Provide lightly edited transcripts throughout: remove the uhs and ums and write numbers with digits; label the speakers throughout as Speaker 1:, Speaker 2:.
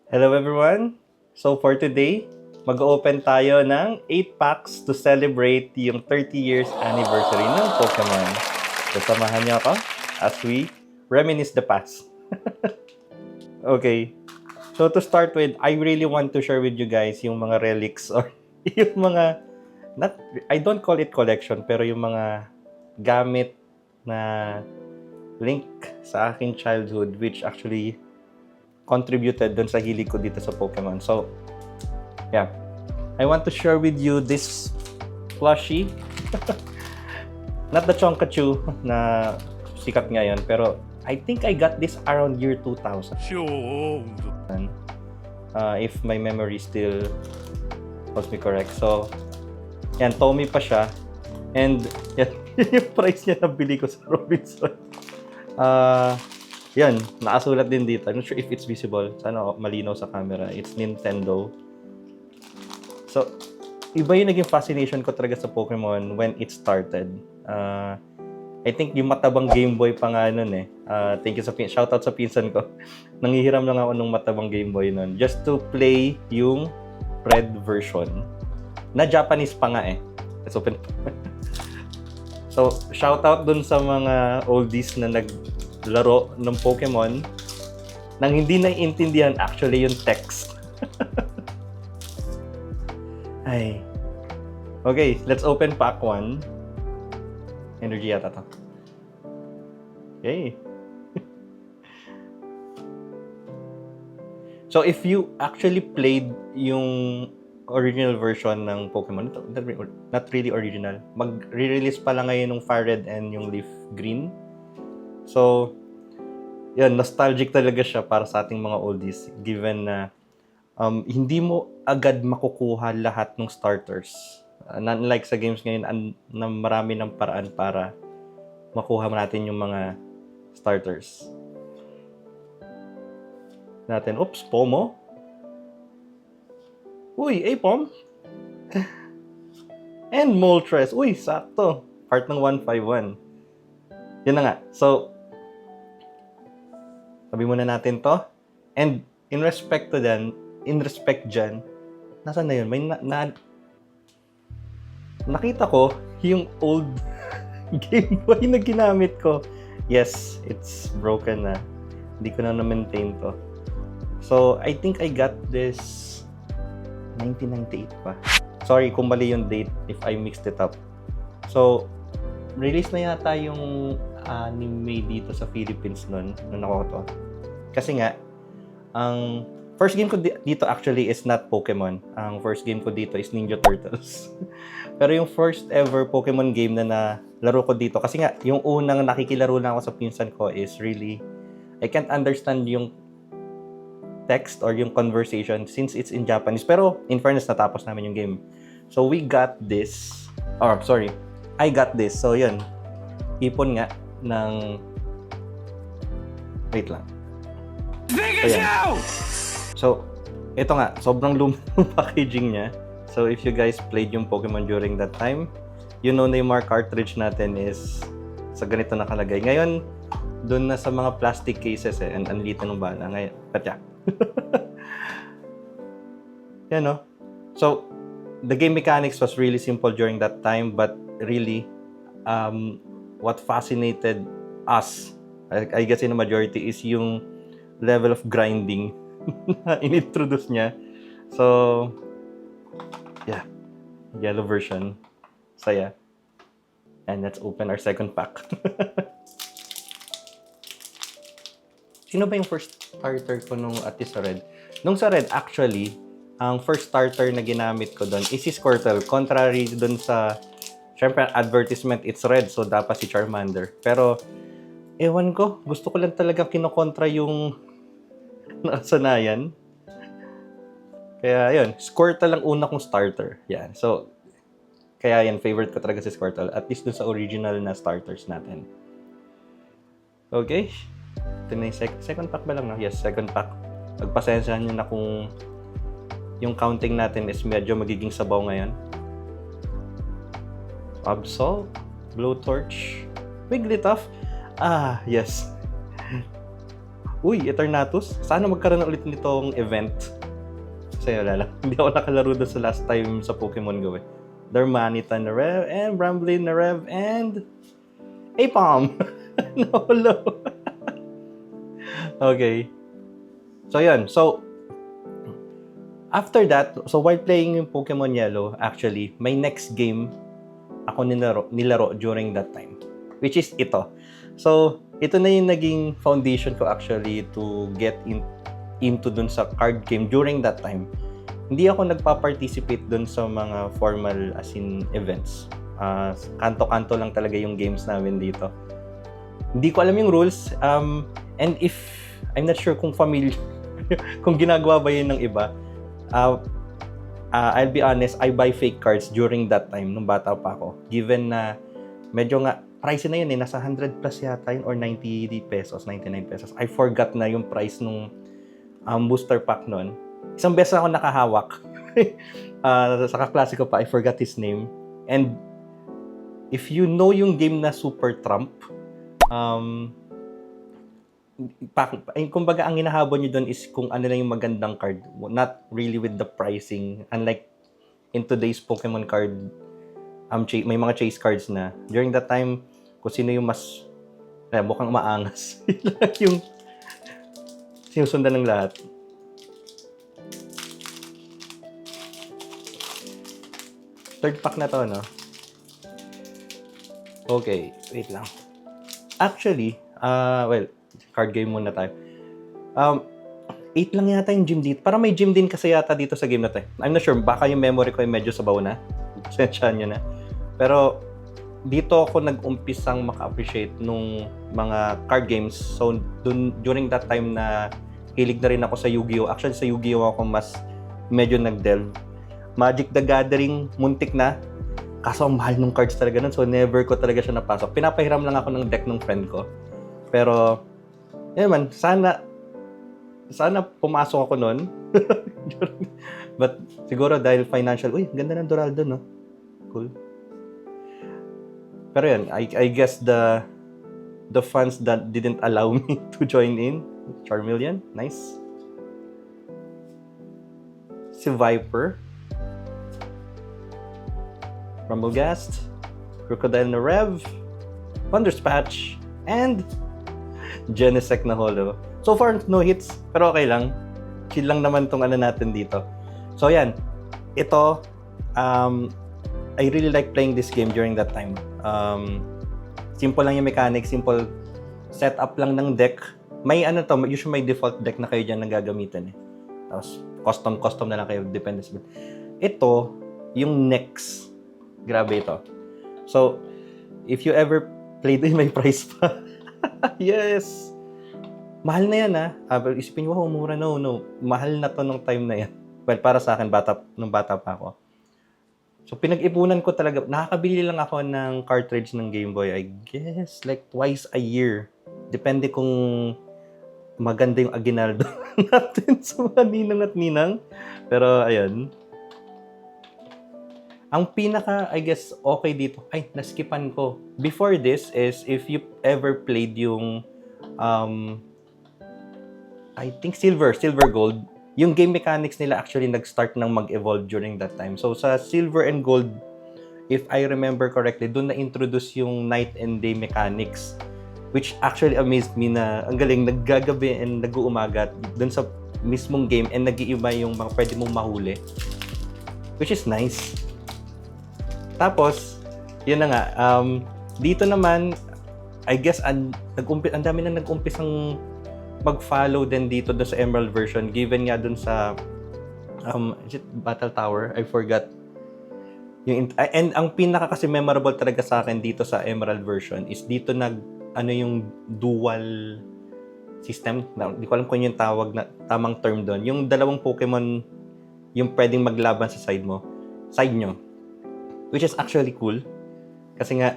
Speaker 1: Hello everyone! So for today, mag-open tayo ng 8 packs to celebrate yung 30 years anniversary ng Pokemon. So samahan niyo ako as we reminisce the past. Okay, so to start with, I really want to share with you guys yung mga relics or yung mga, I don't call it collection, pero yung mga gamit na link sa aking childhood which actually contributed dun sa hilig ko dito sa Pokemon. So, yeah. I want to share with you this plushie. Not the Chonkachu na sikat ngayon, pero I think I got this around year 2000.
Speaker 2: Sure.
Speaker 1: If my memory still was me correct. So, yan, Tommy pa siya. And, yan, yung price niya na bili ko sa Robinson. Yan, nakasulat din dito. I'm not sure if it's visible. Sana malinaw sa camera. It's Nintendo. So, iba yung naging fascination ko talaga sa Pokemon when it started. I think yung matabang Game Boy pa nga nun eh. Thank you shoutout sa pinsan ko. Nanghihiram lang ako nung matabang Game Boy nun. Just to play yung red version. Na Japanese pa nga eh. Let's open. So, shoutout dun sa mga oldies na naglaro ng Pokemon nang hindi naiintindihan actually yung text. Ay. Okay, let's open pack 1. Energy yata to. Okay. So if you actually played yung original version ng Pokemon, not really original. Mag-re-release pa lang ngayon ng Fire Red and yung Leaf Green. So, yun, nostalgic talaga siya para sa ating mga oldies given na hindi mo agad makukuha lahat ng starters. Unlike sa games ngayon na marami ng paraan para makuha natin yung mga starters. Oops, Pomo. Uy, Apom. And Moltres. Uy, sakto. Part ng 151. Yun na nga. So, sabi muna natin to. And in respect dyan, nasaan na yun? May nakita ko yung old Game Boy na ginamit ko. Yes, it's broken na. Hindi ko na na-maintain to. So, I think I got this 1998 pa. Sorry kung mali yung date if I mixed it up. So, release na yata yung anime dito sa Philippines nun ako to. Kasi nga, ang first game ko dito actually is not Pokemon. Ang first game ko dito is Ninja Turtles. Pero yung first ever Pokemon game na nalaro ko dito, kasi nga, yung unang nakikilaro na ako sa pinsan ko is really, I can't understand yung text or yung conversation since it's in Japanese. Pero, in fairness, natapos namin yung game. So, we got this. I got this. So, yun. Ipon nga ng... Wait lang. So, ito nga. Sobrang lumang packaging niya. So, if you guys played yung Pokemon during that time, you know na yung mga cartridge natin is sa ganito nakalagay. Ngayon, doon na sa mga plastic cases eh. And ang liit ng bala. Ngayon, patya. Yan no? So, the game mechanics was really simple during that time, but really, what fascinated us, I guess in the majority, is yung level of grinding na in-introduce niya. So, yeah. Yellow version. Saya. And let's open our second pack. Sino ba yung first starter ko nung at least sa Red? Nung sa Red, actually, ang first starter na ginamit ko doon is si Squirtle. Contrary doon sa, syempre, advertisement, it's Red, so dapat si Charmander. Pero, ewan ko, gusto ko lang talaga kinokontra yung nakasanayan. Kaya, yun, Squirtle lang una kong starter. Yan, so, kaya yan, favorite ko talaga si Squirtle. At least doon sa original na starters natin. Okay. Ito na yung second pack ba lang? No? Yes, second pack. Pagpasensyahan nyo na kung yung counting natin is medyo magiging sabaw ngayon. Absol, Blowtorch, Wigglytuff. Ah, yes. uy, Eternatus, sana magkaroon ulit nitong event. Kasi wala lang, hindi ako nakalaro doon sa last time sa Pokemon Go eh. Darmanitan na Rev, and Bramblin na Rev, and Apom! Naholo. Okay. So, yun. So, after that, so while playing yung Pokemon Yellow, actually, my next game ako nilaro during that time. Which is ito. So, ito na yung naging foundation ko actually to get into dun sa card game during that time. Hindi ako nagpa-participate dun sa mga formal as in events. Kanto-kanto lang talaga yung games namin dito. Hindi ko alam yung rules. And if, I'm not sure kung familiar, kung ginagawa ba yun ng iba. I'll be honest, I buy fake cards during that time, nung bata pa ako. Given na medyo nga, price na yun eh, nasa 100 plus yata yun or 90 pesos, 99 pesos. I forgot na yung price nung booster pack nun. Isang beses ako nakahawak. Sa kaklase ko pa, I forgot his name. And if you know yung game na Super Trump, kumbaga ang hinahabol nyo doon is kung ano lang yung magandang card, not really with the pricing. Unlike in today's Pokemon card, may mga chase cards na. During that time, kung sino yung mas mukhang maangas, yung sinusundan ng lahat. Third pack na to, no? Okay, wait lang. Actually, well, card game muna tayo. 8 lang yata yung gym dito. Parang may gym din kasi yata dito sa game na to. I'm not sure. Baka yung memory ko ay medyo sabaw na. Sensyahan nyo na. Pero, dito ako nag-umpisang maka-appreciate nung mga card games. So, during that time na hilig na rin ako sa Yu-Gi-Oh! Actually, sa Yu-Gi-Oh! Ako mas medyo nag-delve. Magic the Gathering, muntik na. Kaso ang mahal nung cards talaga nun. So, never ko talaga siya napasok. Pinapahiram lang ako ng deck ng friend ko. Pero, yun man, sana pumasok ako nun. But, siguro dahil financial, uy, ganda ng Doraldo, no? Cool. Pero yun, I guess the funds that didn't allow me to join in, Charmeleon, nice. Si Viper, Rumblegast, Crocodile na Rev, Thunderspatch, and Genesect na Holo. So far, no hits, pero okay lang. Chill lang naman tong ano natin dito. So yan, ito, I really like playing this game during that time. Simple lang yung mechanics, simple setup lang ng deck. May ano to, usually may default deck na kayo dyan na gagamitin eh. Tapos custom na lang kayo, depende sa... Ito, yung next. Grabe ito. So, if you ever played in my price pa, yes! Mahal na yan Pero isipin nyo, wow, mura. No. Mahal na to nung time na yan. Well, para sa akin, nung bata pa ako. So, pinag-ipunan ko talaga. Nakakabili lang ako ng cartridge ng Game Boy, I guess, like twice a year. Depende kung maganda yung Aguinaldo natin sa mga ninang at ninang. Pero, ayun. Ang pinaka, I guess, okay dito, ay, naskipan ko. Before this is, if you ever played yung, I think silver gold, yung game mechanics nila actually nag-start nang mag-evolve during that time. So, sa silver and gold, if I remember correctly, doon na-introduce yung night and day mechanics, which actually amazed me na ang galing, naggagabi and nag-uumaga doon sa mismong game and nag-iiba yung mga pwede mong mahuli. Which is nice. Tapos, yun na nga, dito naman, I guess, ang dami na nag-umpisang mag-follow din dito doon sa Emerald version, given nga doon sa, is it Battle Tower? I forgot. And ang pinaka kasi memorable talaga sa akin dito sa Emerald version is dito yung dual system. Hindi ko alam kung yung tawag na tamang term doon. Yung dalawang Pokemon, yung pwedeng maglaban sa side nyo. Which is actually cool. Kasi nga,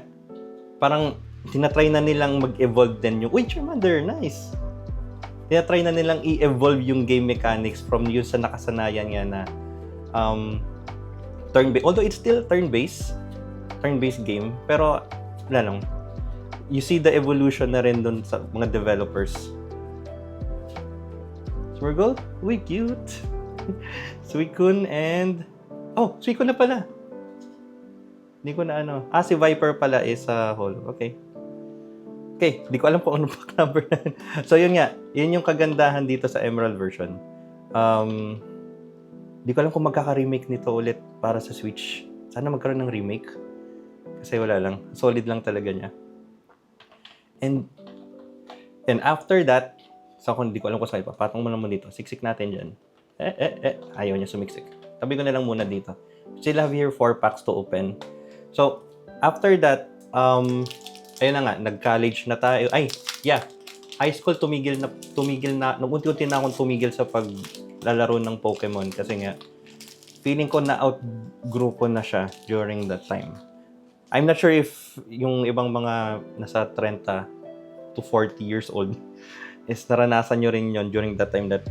Speaker 1: parang tinatry na nilang mag-evolve din yung, uy, Charmander, nice! Tinatry na nilang i-evolve yung game mechanics from yun sa nakasanayan nga na turn-based. Although it's still turn-based game, pero wala lang. You see the evolution na rin dun sa mga developers. Smeargle? Uy, cute. Suicune and... Oh, Suicune na pala. Hindi ko na ano. Si Viper pala is holo. Okay. Okay, di ko alam kung anong pack number na. So, yun nga. Yun yung kagandahan dito sa Emerald version. Di ko alam kung magkaka-remake nito ulit para sa Switch. Sana magkaroon ng remake. Kasi wala lang. Solid lang talaga niya. And after that, so kung di ko alam kung saan, patong mo naman dito. Siksik natin dyan. Ayaw niya sumiksik. Tabi ko na lang muna dito. Still have here 4 packs to open. So, after that, ayun na nga, nag-college na tayo. High school tumigil na, unti-unti na akong tumigil sa paglalaro ng Pokemon kasi nga, feeling ko na outgrew ko na siya during that time. I'm not sure if yung ibang mga nasa 30 to 40 years old is naranasan nyo rin yon during that time that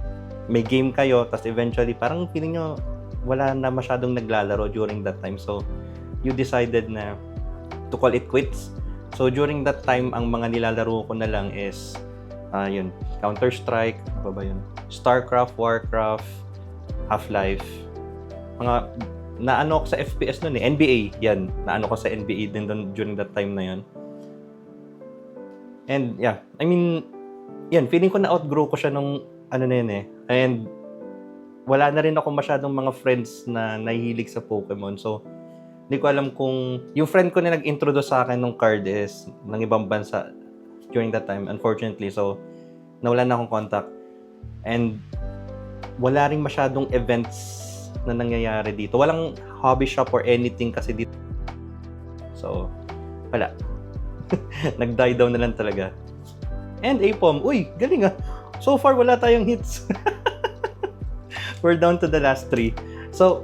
Speaker 1: may game kayo, tapos eventually parang feeling nyo wala na masyadong naglalaro during that time. So, you decided na to call it quits. So, during that time, ang mga nilalaro ko na lang is yun, Counter-Strike, ano ba yun? StarCraft, Warcraft, Half-Life. Mga naano ko sa FPS noon NBA, yan. Naano ko sa NBA din doon during that time na yun. And yeah, I mean, yan, feeling ko na outgrow ko siya nung ano na yun And wala na rin ako masyadong mga friends na nahihilig sa Pokemon. So, hindi ko alam kung yung friend ko na nag-introduce sa akin ng card is ng ibang bansa during that time, unfortunately. So, nawala na akong contact. And wala rin masyadong events na nangyayari dito. Walang hobby shop or anything kasi dito. So, wala. Nag-die down na lang talaga. And Apom, uy, galing So far, wala tayong hits. We're down to the last 3. So,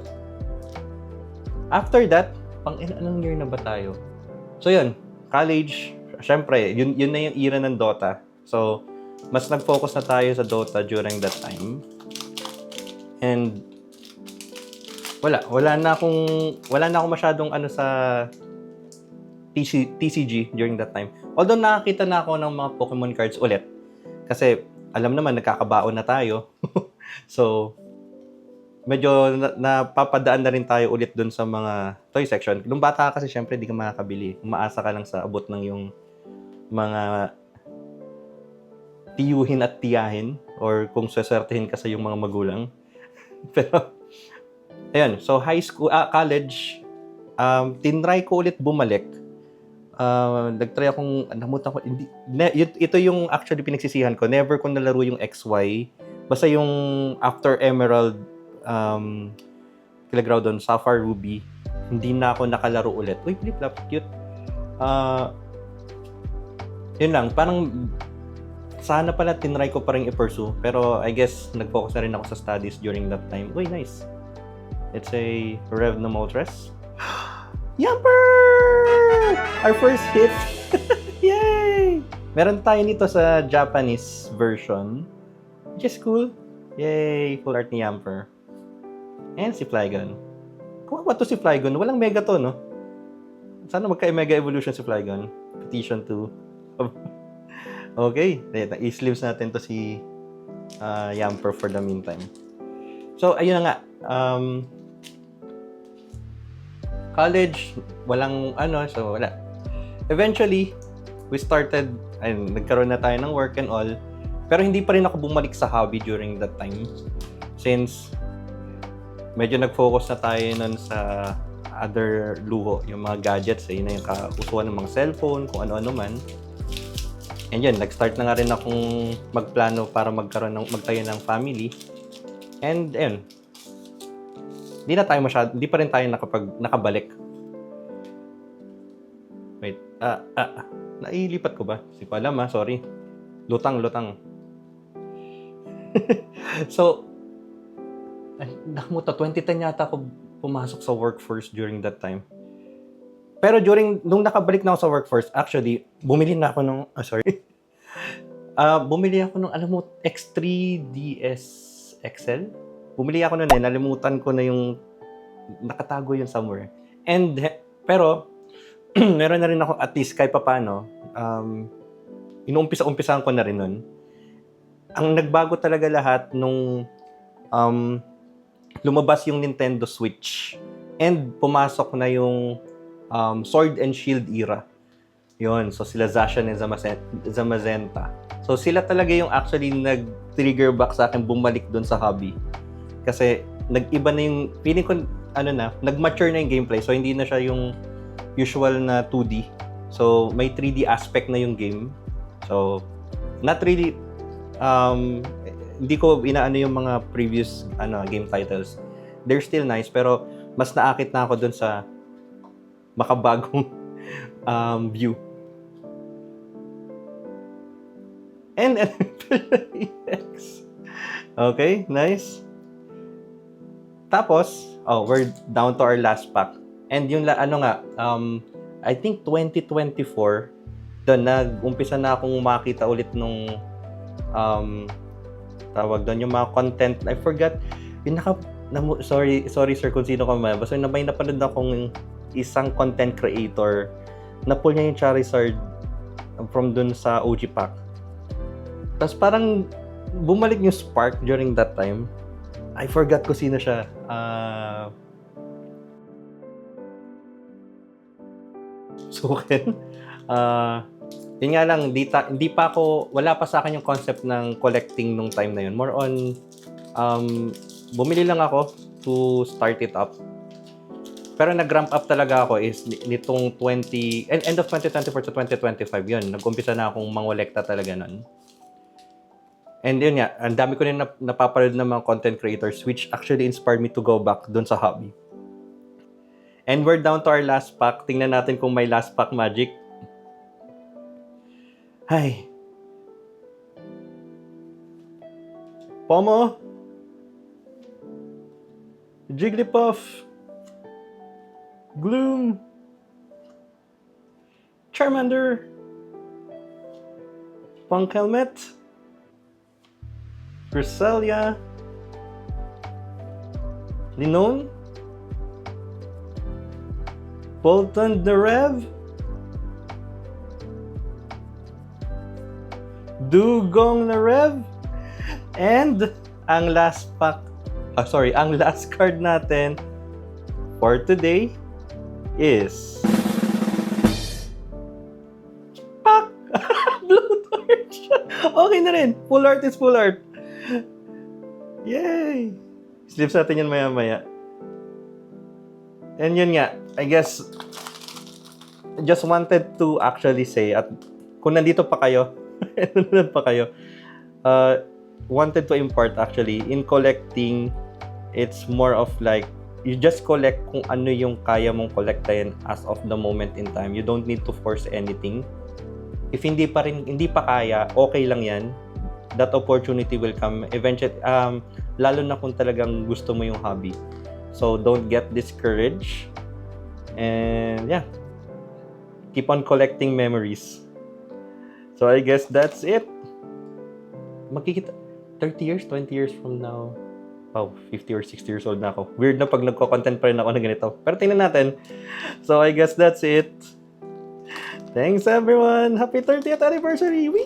Speaker 1: after that, anong year na ba tayo? So, yun, college, syempre, yun na yung era ng Dota. So, mas nag-focus na tayo sa Dota during that time. And, wala na akong masyadong sa TCG during that time. Although nakakita na ako ng mga Pokemon cards ulit. Kasi alam naman nagkakabaon na tayo. So medyo napapadaan na rin tayo ulit dun sa mga toy section. Nung bata kasi syempre di ka makakabili. Umaasa ka lang sa abot ng yung mga tiyuhin at tiyahin or kung swesertehin ka sa yung mga magulang. Pero ayun, so high school, college, tinry ko ulit bumalik. Nagtry akong, namutan ko, ito yung actually pinagsisihan ko. Never ko nalaro yung XY. Basta yung after Emerald, Groudon, Sapphire, Ruby, hindi na ako nakalaro ulit. Uy, flip-flop, cute. Yun lang, parang sana pala tinry ko pa rin i-pursue. Pero I guess nag-focus na rin ako sa studies during that time. Uy, nice. It's a Rev na Moltres. Yamper! Our first hit! Yay! Meron tayo nito sa Japanese version. Which is cool. Yay! Full art ni Yamper. And si Flygon. Kumawa to si Flygon. Walang mega to, no? Sana magka-mega evolution si Flygon. Petition to... Okay. I-sleeves natin to si Yamper for the meantime. So, ayun na nga. College, walang so wala. Eventually, we started, nagkaroon na tayo ng work and all, pero hindi pa rin ako bumalik sa hobby during that time. Since, medyo nag-focus na tayo nun sa other luho, yung mga gadgets, yun na yung kausuan ng mga cellphone, kung ano-ano man. And yun, nag-start na nga rin akong magplano para magtayo ng family. And, ayun, hindi pa rin tayo nakabalik. Wait, nailipat ko ba? Hindi ko alam sorry. Lutang. So, nakamuta, 2010 yata ako pumasok sa workforce during that time. Pero nung nakabalik na ako sa workforce, actually, bumili na ako ng, bumili ako ng, alam mo, X3 DS XL? Bumili ako nun nalimutan ko na yung nakatago yun somewhere. And, pero, meron na rin ako at least kahit paano, inuumpisa-umpisahan ko na rin nun. ang nagbago talaga lahat nung lumabas yung Nintendo Switch and pumasok na yung Sword and Shield era. Yun, so sila Zacian and Zamazenta. So sila talaga yung actually nag-trigger back sa akin bumalik dun sa hobby. Kasi nag-iba na yung, feeling ko, nag-mature na yung gameplay. So hindi na siya yung usual na 2D. So may 3D aspect na yung game. So not really, hindi ko inaano yung mga previous game titles. They're still nice, pero mas naakit na ako dun sa makabagong view. And EX. Okay, nice. Tapos, we're down to our last pack. And yung I think 2024, doon nag-umpisa na akong makita ulit nung tawag doon yung mga content. I forgot sorry sir kung sino ka man. Basta may napanood akong isang content creator na pull niya yung Charizard from dun sa OG pack. Tapos parang bumalik yung spark during that time. I forgot ko sino siya. Suken. Yun nga lang, hindi pa ako, wala pa sa akin yung concept ng collecting nung time na yun. More on, bumili lang ako to start it up. Pero nag-ramp up talaga ako is nitong end of 2024 to 2025 yun. Nag-umpisa na akong mangolekta talaga nun. And yun nga, ang dami ko rin napapanood ng mga content creators which actually inspired me to go back dun sa hobby. And we're down to our last pack. Tingnan natin kung may last pack magic. Hi. Pomo. Jigglypuff. Gloom. Charmander. Punk Helmet. Cresselia. Linoone. Bolton Narev. Dugong Narev. And ang last pack, ang last card natin for today is Pak! Blue Torch! Okay na rin. Full art is full art. Yay! Slips natin yan maya-maya. And yun nga, I guess, just wanted to actually say, at kung nandito pa kayo, wanted to impart actually, in collecting, it's more of like, you just collect kung ano yung kaya mong collectayin as of the moment in time. You don't need to force anything. If hindi pa kaya, okay lang yan. That opportunity will come eventually, lalo na kung talagang gusto mo yung hobby. So don't get discouraged. And yeah, keep on collecting memories. So I guess that's it. Magkikita 30 years, 20 years from now. Wow, 50 or 60 years old na ako. Weird na pag nagko-content pa rin ako na ganito. Pero tingnan natin. So I guess that's it. Thanks everyone. Happy 30th anniversary. Wee!